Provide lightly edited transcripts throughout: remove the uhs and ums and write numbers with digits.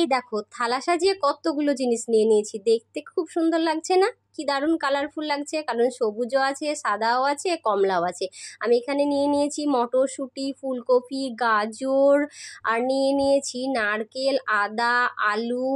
এই দেখো থালা সাজিয়ে কতগুলো জিনিস নিয়ে নিয়েছি, দেখতে খুব সুন্দর লাগছে না? কি দারুণ কালারফুল লাগছে, কারণ সবুজও আছে, সাদাও আছে, কমলাও আছে। আমি এখানে নিয়ে নিয়েছি মটরশুঁটি, ফুলকপি, গাজর, আর নিয়ে নিয়েছি নারকেল, আদা, আলু,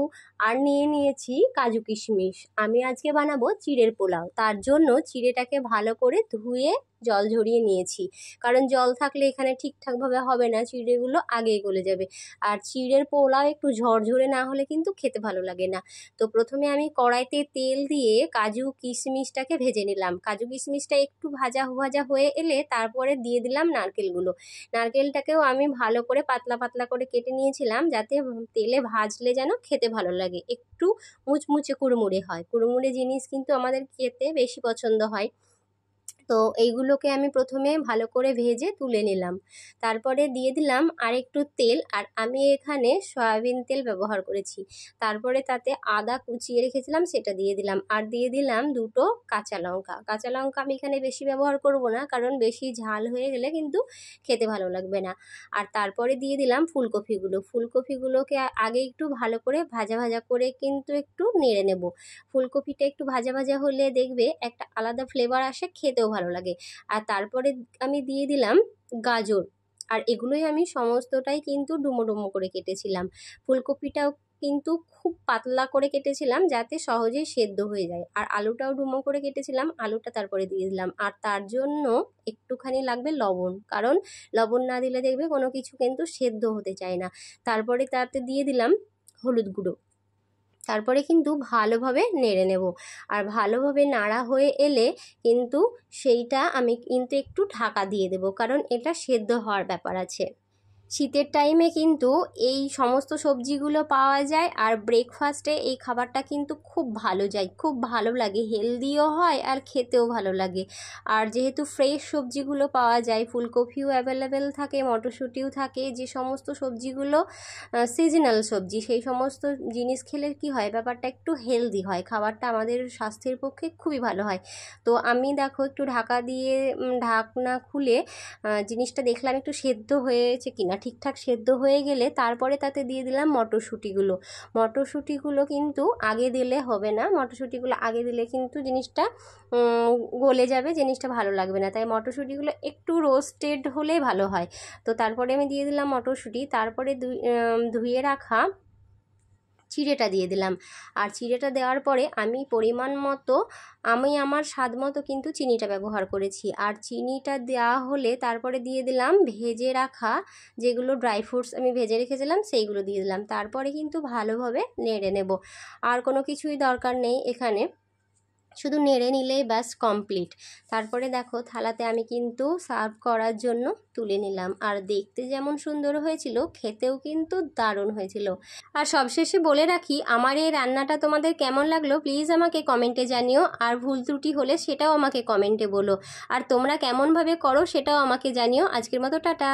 আর নিয়ে নিয়েছি কাজু কিশমিশ। আমি আজকে বানাবো চিড়ের পোলাও, তার জন্য চিড়েটাকে ভালো করে ধুয়ে জল ঝরিয়ে নিয়েছি, কারণ জল থাকলে এখানে ঠিকঠাকভাবে হবে না, চিড়েগুলো আগেই গলে যাবে। আর চিড়ের পোলাও একটু ঝরঝরে না হলে কিন্তু খেতে ভালো লাগে না। তো প্রথমে আমি কড়াইতে তেল দিয়ে কাজু কিশমিশটাকে ভেজে নিলাম। কাজু কিশমিশটা একটু ভাজা ভাজা হয়ে এলে তারপরে দিয়ে দিলাম নারকেলগুলো। নারকেলটাকেও আমি ভালো করে পাতলা পাতলা করে কেটে নিয়েছিলাম, যাতে তেলে ভাজলে যেন খেতে ভালো লাগে, একটু মুচমুচে কুড়মুড়ে হয়। কুড়মুড়ে জিনিস কিন্তু আমাদের খেতে বেশি পছন্দ হয়। তো এইগুলোকে আমি প্রথমে ভালো করে ভেজে তুলে নিলাম। তারপরে দিয়ে দিলাম আর একটু তেল, আর আমি এখানে সয়াবিন তেল ব্যবহার করেছি। তারপরে তাতে আদা কুচিয়ে রেখেছিলাম সেটা দিয়ে দিলাম, আর দিয়ে দিলাম দুটো কাঁচা লঙ্কা। কাঁচা লঙ্কা আমি এখানে বেশি ব্যবহার করব না, কারণ বেশি ঝাল হয়ে গেলে কিন্তু খেতে ভালো লাগবে না। আর তারপরে দিয়ে দিলাম ফুলকপিগুলোকে আগে একটু ভালো করে ভাজা ভাজা করে কিন্তু একটু নেড়ে নেব। ফুলকপিটা একটু ভাজা ভাজা হলে দেখবে একটা আলাদা ফ্লেভার আসে, খেতেও ভালো লাগে। আর তারপরে আমি দিয়ে দিলাম গাজর, আর এগুলোই আমি সমস্তটাই কিন্তু ডুমো ডুমো করে কেটেছিলাম। ফুলকপিটাও কিন্তু খুব পাতলা করে কেটেছিলাম, যাতে সহজেই সেদ্ধ হয়ে যায়। আর আলুটাও ডুমো করে কেটেছিলাম, আলুটা তারপরে দিয়ে দিলাম। আর তার জন্য একটুখানি লাগবে লবণ, কারণ লবণ না দিলে দেখবে কোনো কিছু কিন্তু সেদ্ধ হতে চায় না। তারপরে তাতে দিয়ে দিলাম হলুদ গুঁড়ো। তারপরে কিন্তু ভালোভাবে নেড়ে নেব। আর ভালোভাবে নাড়া হয়ে এলে কিন্তু সেইটা আমি কিন্তু একটু ঢাকা দিয়ে দেব, কারণ এটা সেদ্ধ হওয়ার ব্যাপার আছে। শীতের টাইমে কিন্তু এই সমস্ত সবজিগুলো পাওয়া যায়, আর ব্রেকফাস্টে এই খাবারটা কিন্তু খুব ভালো যায়, খুব ভালো লাগে, হেলদিও হয় আর খেতেও ভালো লাগে। আর যেহেতু ফ্রেশ সবজিগুলো পাওয়া যায়, ফুলকপিও অ্যাভেলেবেল থাকে, মটরশুঁটিও থাকে, যে সমস্ত সবজিগুলো সিজনাল সবজি, সেই সমস্ত জিনিস খেলে কি হয়, ব্যাপারটা একটু হেলদি হয়, খাবারটা আমাদের স্বাস্থ্যের পক্ষে খুবই ভালো হয়। তো আমি দেখো একটু ঢাকা দিয়ে ঢাকনা খুলে জিনিসটা দেখলাম একটু সেদ্ধ হয়েছে কিনা। ঠিকঠাক সেদ্ধ হয়ে গেলে তারপরে তাতে দিয়ে দিলাম মটরশুঁটিগুলো কিন্তু আগে দিলে হবে না, মটরশুঁটিগুলো আগে দিলে কিন্তু জিনিসটা গলে যাবে, জিনিসটা ভালো লাগবে না, তাই মটরশুঁটিগুলো একটু রোস্টেড হলে ভালো হয়। তো তারপরে আমি দিয়ে দিলাম মটরশুঁটি, তারপরে ধুয়ে রাখা চিড়েটা দিয়ে দিলাম। আর চিড়েটা দেওয়ার পরে আমি পরিমাণ মতো, আমি আমার স্বাদ মতো কিন্তু চিনিটা ব্যবহার করেছি। আর চিনিটা দেওয়া হলে তারপরে দিয়ে দিলাম ভেজে রাখা যেগুলো ড্রাই ফ্রুটস আমি ভেজে রেখেছিলাম, সেইগুলো দিয়ে দিলাম। তারপরে কিন্তু ভালোভাবে নেড়ে নেব, আর কোনো কিছুই দরকার নেই এখানে, শুধু নেড়ে নিলেই ব্যাস কমপ্লিট। তারপরে দেখো থালাতে আমি কিন্তু সার্ভ করার জন্য তুলে নিলাম, আর দেখতে যেমন সুন্দর হয়েছিল, খেতেও কিন্তু দারুণ হয়েছিল। আর সবশেষে বলে রাখি, আমার এই রান্নাটা তোমাদের কেমন লাগলো প্লিজ আমাকে কমেন্টে জানিও, আর ভুল ত্রুটি হলে সেটাও আমাকে কমেন্টে বলো, আর তোমরা কেমনভাবে করো সেটাও আমাকে জানিও। আজকের মতো টাটা।